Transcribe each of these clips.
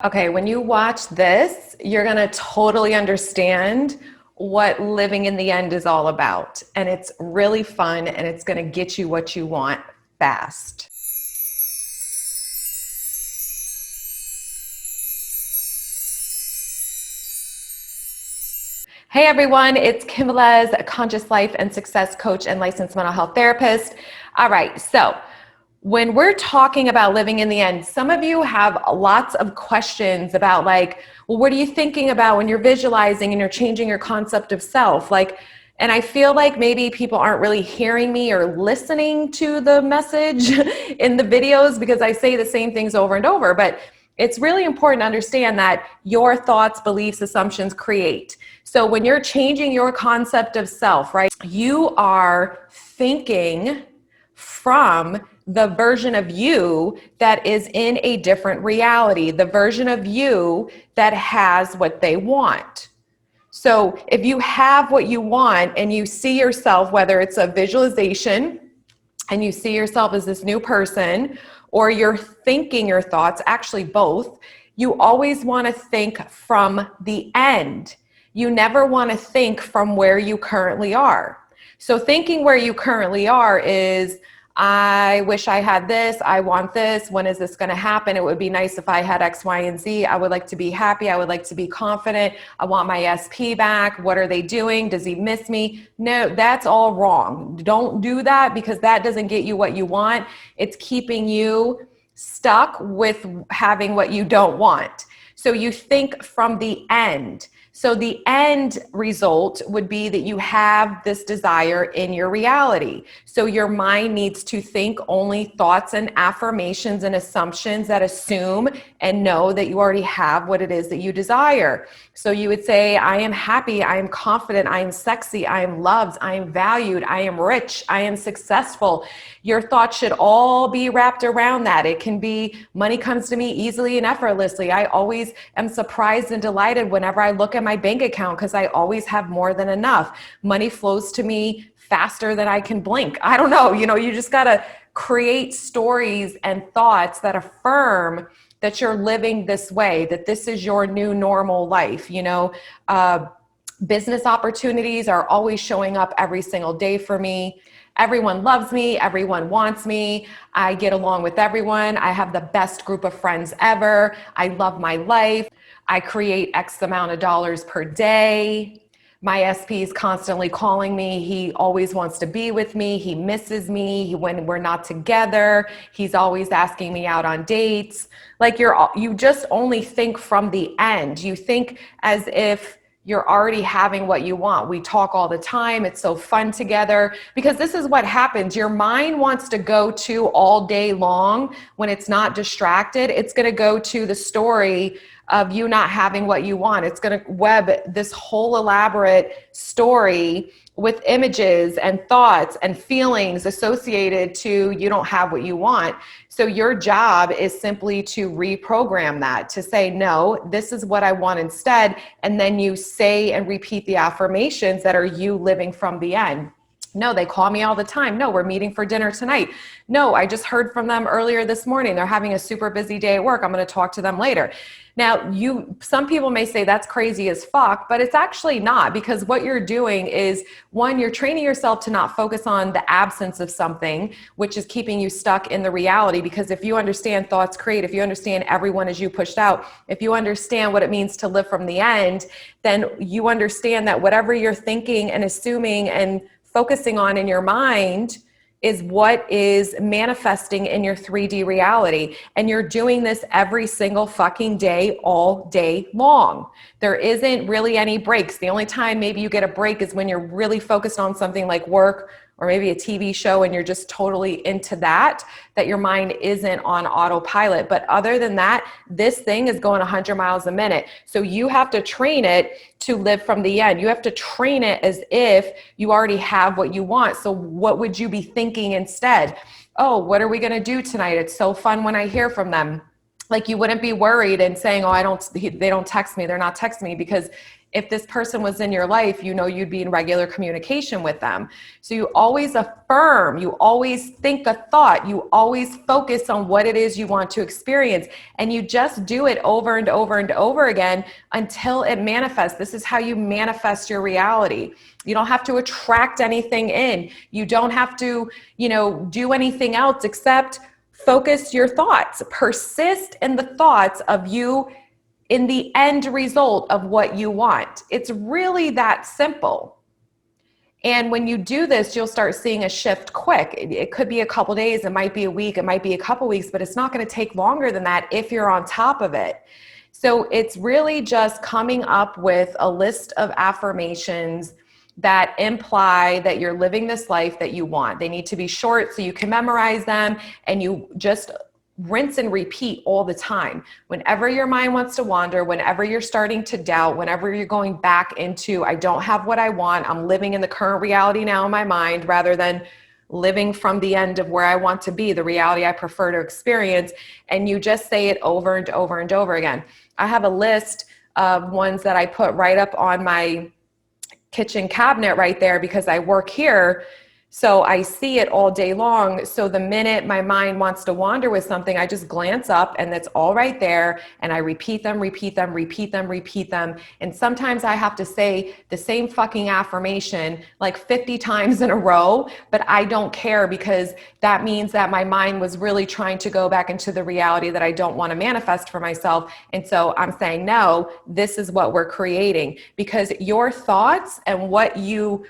Okay, when you watch this, you're going to totally understand what living in the end is all about. And it's really fun and it's going to get you what you want fast. Hey everyone, it's Velez, a conscious life and success coach and licensed mental health therapist. All right, so when we're talking about living in the end, some of you have lots of questions about well, what are you thinking about when you're visualizing and you're changing your concept of self? And I feel like maybe people aren't really hearing me or listening to the message in the videos because I say the same things over and over, but it's really important to understand that your thoughts, beliefs, assumptions create. So when you're changing your concept of self, right, you are thinking from the version of you that is in a different reality, the version of you that has what they want. So if you have what you want and you see yourself, whether it's a visualization and you see yourself as this new person, or you're thinking your thoughts, actually both, you always want to think from the end. You never want to think from where you currently are. So thinking where you currently are is, I wish I had this. I want this. When is this going to happen? It would be nice if I had X, Y, and Z. I would like to be happy. I would like to be confident. I want my SP back. What are they doing? Does he miss me? No, that's all wrong. Don't do that because that doesn't get you what you want. It's keeping you stuck with having what you don't want. So you think from the end. So the end result would be that you have this desire in your reality. So your mind needs to think only thoughts and affirmations and assumptions that assume and know that you already have what it is that you desire. So you would say, I am happy, I am confident, I am sexy, I am loved, I am valued, I am rich, I am successful. Your thoughts should all be wrapped around that. It can be money comes to me easily and effortlessly. I always am surprised and delighted whenever I look at my bank account because I always have more than enough. Money flows to me faster than I can blink. I don't know, you just got to create stories and thoughts that affirm that you're living this way, that this is your new normal life. Business opportunities are always showing up every single day for me. Everyone loves me. Everyone wants me. I get along with everyone. I have the best group of friends ever. I love my life. I create X amount of dollars per day. My SP is constantly calling me. He always wants to be with me. He misses me when we're not together. He's always asking me out on dates. You just only think from the end. You think as if you're already having what you want. We talk all the time. It's so fun together because this is what happens. Your mind wants to go to all day long when it's not distracted. It's going to go to the story of you not having what you want. It's going to web this whole elaborate story with images and thoughts and feelings associated to you don't have what you want. So your job is simply to reprogram that, to say, no, this is what I want instead. And then you say and repeat the affirmations that are you living from the end. No, they call me all the time. No, we're meeting for dinner tonight. No, I just heard from them earlier this morning. They're having a super busy day at work. I'm going to talk to them later. Now, some people may say that's crazy as fuck, but it's actually not, because what you're doing is, one, you're training yourself to not focus on the absence of something, which is keeping you stuck in the reality. Because if you understand thoughts create, if you understand everyone is you pushed out, if you understand what it means to live from the end, then you understand that whatever you're thinking and assuming and focusing on in your mind is what is manifesting in your 3D reality. And you're doing this every single fucking day, all day long. There isn't really any breaks. The only time maybe you get a break is when you're really focused on something like work or maybe a TV show and you're just totally into that your mind isn't on autopilot. But other than that, this thing is going 100 miles a minute. So you have to train it to live from the end. You have to train it as if you already have what you want. So what would you be thinking instead? Oh, what are we going to do tonight? It's so fun when I hear from them. Like you wouldn't be worried and saying, oh, they don't text me. They're not texting me, because if this person was in your life, you know, you'd be in regular communication with them. So you always affirm, you always think a thought, you always focus on what it is you want to experience. And you just do it over and over and over again until it manifests. This is how you manifest your reality. You don't have to attract anything in. You don't have to, do anything else except focus your thoughts. Persist in the thoughts of you in the end result of what you want. It's really that simple. And when you do this, you'll start seeing a shift quick. It could be a couple days, it might be a week, it might be a couple weeks, but it's not going to take longer than that if you're on top of it. So it's really just coming up with a list of affirmations that imply that you're living this life that you want. They need to be short so you can memorize them, and you just rinse and repeat all the time. Whenever your mind wants to wander, whenever you're starting to doubt, whenever you're going back into, I don't have what I want, I'm living in the current reality now in my mind rather than living from the end of where I want to be, the reality I prefer to experience. And you just say it over and over and over again. I have a list of ones that I put right up on my kitchen cabinet right there because I work here. So I see it all day long. So the minute my mind wants to wander with something, I just glance up and it's all right there. And I repeat them. And sometimes I have to say the same fucking affirmation like 50 times in a row, but I don't care, because that means that my mind was really trying to go back into the reality that I don't want to manifest for myself. And so I'm saying, no, this is what we're creating, because your thoughts and what you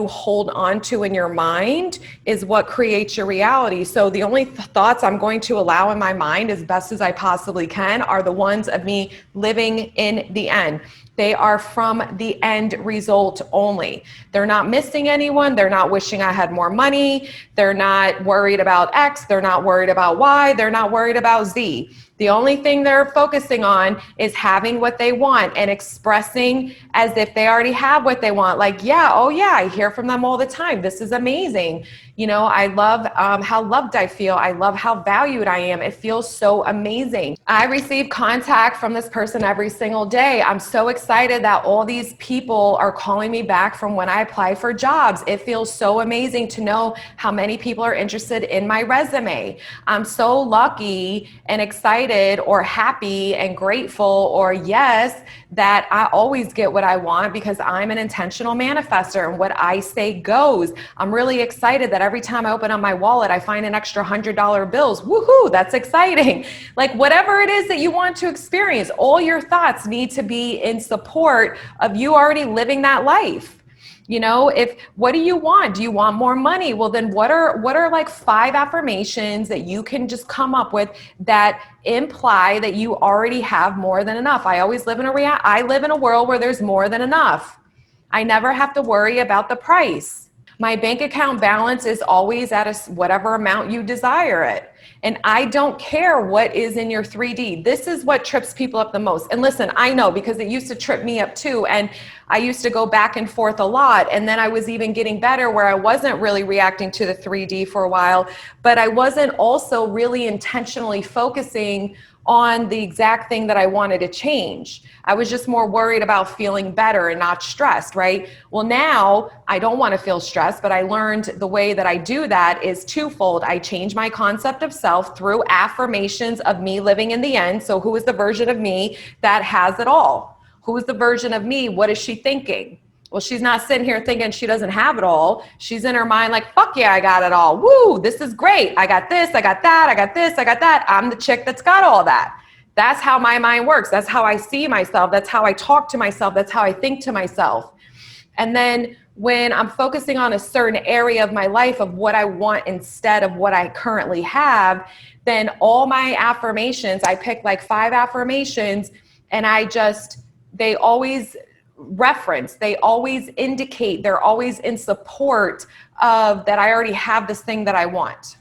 hold on to in your mind is what creates your reality. So the only thoughts I'm going to allow in my mind as best as I possibly can are the ones of me living in the end. They are from the end result only. They're not missing anyone. They're not wishing I had more money. They're not worried about X. They're not worried about Y. They're not worried about Z. The only thing they're focusing on is having what they want and expressing as if they already have what they want. Like, yeah, oh yeah, I hear from them all the time. This is amazing. I love how loved I feel. I love how valued I am. It feels so amazing. I receive contact from this person every single day. I'm so excited that all these people are calling me back from when I apply for jobs. It feels so amazing to know how many people are interested in my resume. I'm so lucky and excited or happy and grateful or yes that I always get what I want, because I'm an intentional manifester and what I say goes. I'm really excited that every time I open up my wallet, I find an extra $100 bills. Woohoo, that's exciting. Like whatever it is that you want to experience, all your thoughts need to be in support of you already living that life. What do you want? Do you want more money? Well, then what are like 5 affirmations that you can just come up with that imply that you already have more than enough? I live in a world where there's more than enough. I never have to worry about the price. My bank account balance is always at whatever amount you desire it. And I don't care what is in your 3D. This is what trips people up the most. And listen, I know, because it used to trip me up too. And I used to go back and forth a lot. And then I was even getting better where I wasn't really reacting to the 3D for a while, but I wasn't also really intentionally focusing on the exact thing that I wanted to change. I was just more worried about feeling better and not stressed, right? Well, now I don't want to feel stressed, but I learned the way that I do that is twofold. I change my concept of self through affirmations of me living in the end. So who is the version of me that has it all? Who is the version of me? What is she thinking? Well, she's not sitting here thinking she doesn't have it all. She's in her mind like, fuck yeah, I got it all. Woo, this is great. I got this, I got that, I got this, I got that. I'm the chick that's got all that. That's how my mind works. That's how I see myself. That's how I talk to myself. That's how I think to myself. And then when I'm focusing on a certain area of my life of what I want instead of what I currently have, then all my affirmations, I pick like 5 affirmations, and they always reference, they always indicate, they're always in support of that I already have this thing that I want.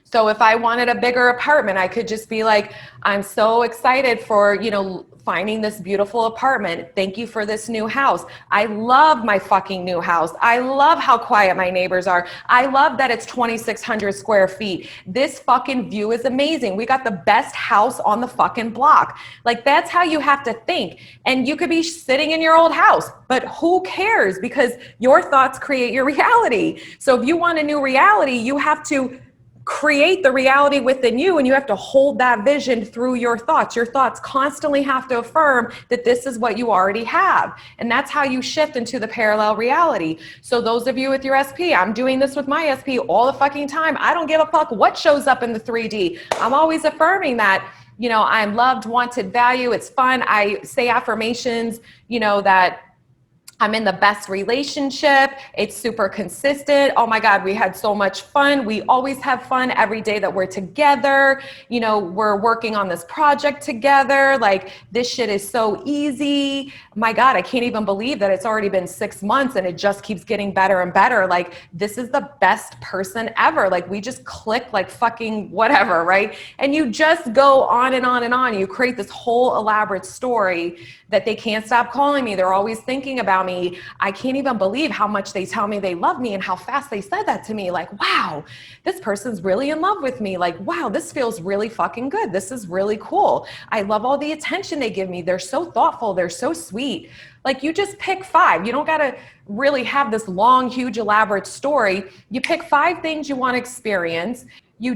So if I wanted a bigger apartment, I could just be like, I'm so excited for finding this beautiful apartment. Thank you for this new house. I love my fucking new house. I love how quiet my neighbors are. I love that it's 2,600 square feet. This fucking view is amazing. We got the best house on the fucking block. Like, that's how you have to think. And you could be sitting in your old house, but who cares? Because your thoughts create your reality. So if you want a new reality, you have to create the reality within you, and you have to hold that vision through your thoughts. Your thoughts constantly have to affirm that this is what you already have. And that's how you shift into the parallel reality. So those of you with your SP, I'm doing this with my SP all the fucking time. I don't give a fuck what shows up in the 3D. I'm always affirming that, you know, I'm loved, wanted, value. It's fun. I say affirmations, you know, that I'm in the best relationship. It's super consistent. Oh my God, we had so much fun. We always have fun every day that we're together. You know, we're working on this project together. Like, this shit is so easy. My God, I can't even believe that it's already been 6 months and it just keeps getting better and better. Like, this is the best person ever. Like, we just click like fucking whatever, right? And you just go on and on and on. You create this whole elaborate story that they can't stop calling me. They're always thinking about me. I can't even believe how much they tell me they love me and how fast they said that to me. Like, wow, this person's really in love with me. Like, wow, this feels really fucking good. This is really cool. I love all the attention they give me. They're so thoughtful. They're so sweet. Like, you just pick 5. You don't got to really have this long, huge, elaborate story. You pick 5 things you want to experience. You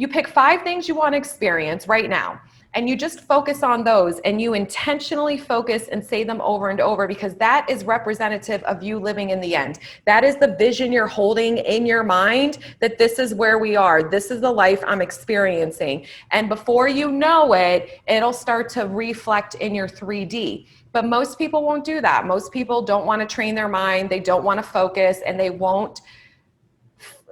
pick 5 things you want to experience right now. And you just focus on those, and you intentionally focus and say them over and over, because that is representative of you living in the end. That is the vision you're holding in your mind, that this is where we are. This is the life I'm experiencing. And before you know it, it'll start to reflect in your 3D. But most people won't do that. Most people don't want to train their mind. They don't want to focus, and they won't,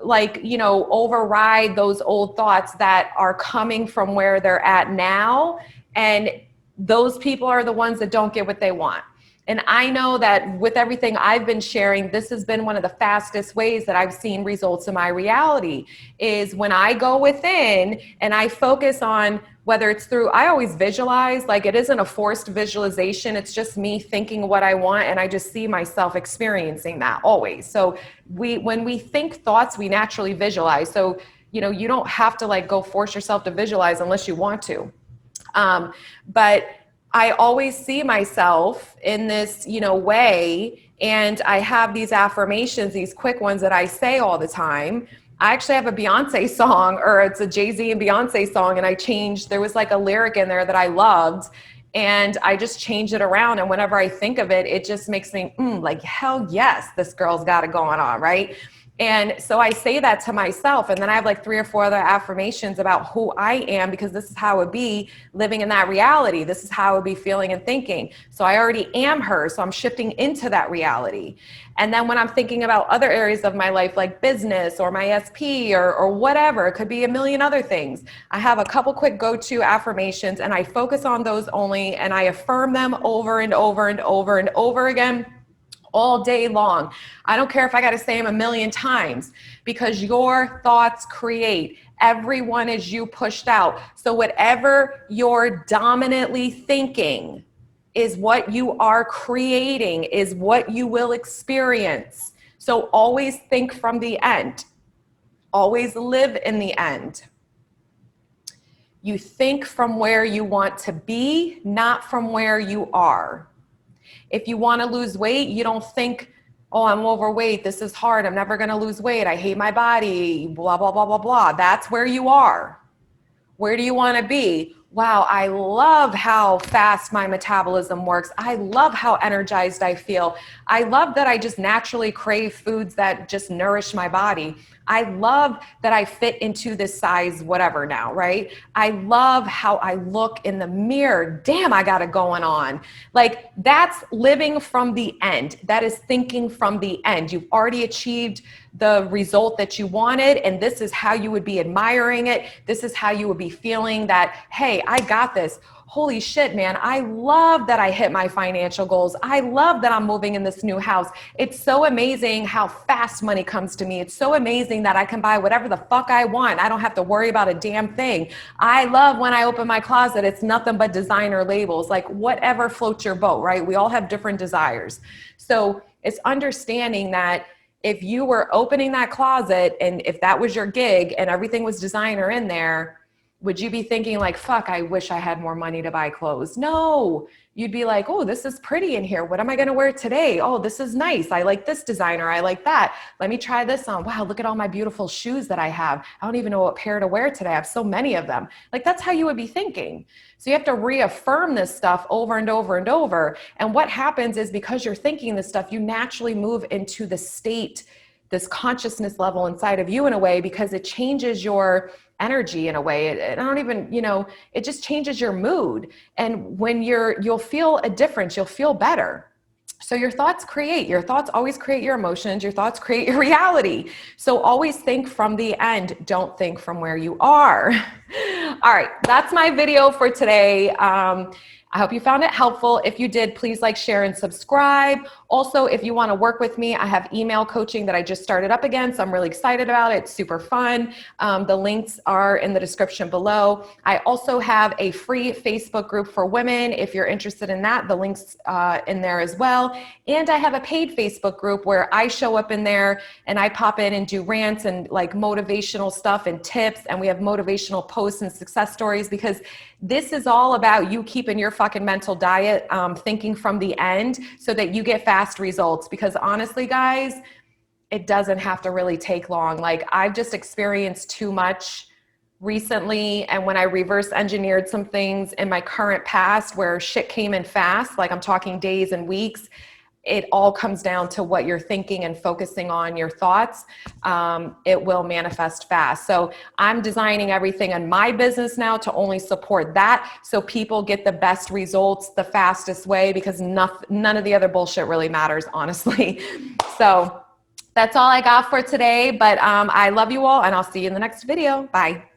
like, you know, override those old thoughts that are coming from where they're at now. And those people are the ones that don't get what they want. And I know that with everything I've been sharing, this has been one of the fastest ways that I've seen results in my reality, is when I go within and I focus on, whether it's through, I always visualize, like, it isn't a forced visualization. It's just me thinking what I want, and I just see myself experiencing that always. So when we think thoughts, we naturally visualize. So, you know, you don't have to like go force yourself to visualize unless you want to. But I always see myself in this, you know, way, and I have these affirmations, these quick ones that I say all the time. I actually have a Beyonce song, or it's a Jay-Z and Beyonce song, and there was like a lyric in there that I loved, and I just changed it around. And whenever I think of it, it just makes me, like, hell yes, this girl's got it going on, right? And so I say that to myself, and then I have like 3 or 4 other affirmations about who I am, because this is how it would be living in that reality. This is how I would be feeling and thinking. So I already am her, so I'm shifting into that reality. And then when I'm thinking about other areas of my life, like business or my SP or whatever, it could be a million other things. I have a couple quick go-to affirmations, and I focus on those only, and I affirm them over and over and over and over again, all day long. I don't care if I got to say them a million times, because your thoughts create. Everyone is you pushed out. So whatever you're dominantly thinking is what you are creating, is what you will experience. So always think from the end. Always live in the end. You think from where you want to be, not from where you are. If you want to lose weight, you don't think, oh, I'm overweight. This is hard. I'm never going to lose weight. I hate my body, blah, blah, blah, blah, blah. That's where you are. Where do you want to be? Wow, I love how fast my metabolism works. I love how energized I feel. I love that I just naturally crave foods that just nourish my body. I love that I fit into this size whatever now, right? I love how I look in the mirror. Damn, I got it going on. Like, that's living from the end. That is thinking from the end. You've already achieved the result that you wanted, and this is how you would be admiring it. This is how you would be feeling that, hey, I got this. holy shit, man, I love that I hit my financial goals. I love that I'm moving in this new house. It's so amazing how fast money comes to me. It's so amazing that I can buy whatever the fuck I want. I don't have to worry about a damn thing. I love when I open my closet, it's nothing but designer labels, like whatever floats your boat, right? We all have different desires. So it's understanding that if you were opening that closet and if that was your gig and everything was designer in there, would you be thinking like, fuck, I wish I had more money to buy clothes? No, you'd be like, oh, this is pretty in here. What am I going to wear today? Oh, this is nice. I like this designer. I like that. Let me try this on. Wow, look at all my beautiful shoes that I have. I don't even know what pair to wear today. I have so many of them. Like, that's how you would be thinking. So you have to reaffirm this stuff over and over and over. And what happens is because you're thinking this stuff, you naturally move into the state, this consciousness level inside of you in a way, because it changes your energy in a way. I don't even, it just changes your mood. And when you'll feel a difference, you'll feel better. So your thoughts always create your emotions. Your thoughts create your reality. So always think from the end. Don't think from where you are. All right. That's my video for today. I hope you found it helpful. If you did, please like, share, and subscribe. Also, if you want to work with me, I have email coaching that I just started up again, so I'm really excited about it. It's super fun. The links are in the description below. I also have a free Facebook group for women. If you're interested in that, the link's in there as well. And I have a paid Facebook group where I show up in there and I pop in and do rants and like motivational stuff and tips. And we have motivational posts and success stories, because this is all about you keeping your fucking mental diet, thinking from the end so that you get fast results. Because honestly, guys, it doesn't have to really take long. Like, I've just experienced too much recently. And when I reverse engineered some things in my current past where shit came in fast, like I'm talking days and weeks, it all comes down to what you're thinking and focusing on your thoughts. It will manifest fast. So I'm designing everything in my business now to only support that, so people get the best results the fastest way, because none of the other bullshit really matters, honestly. So that's all I got for today, but I love you all, and I'll see you in the next video. Bye.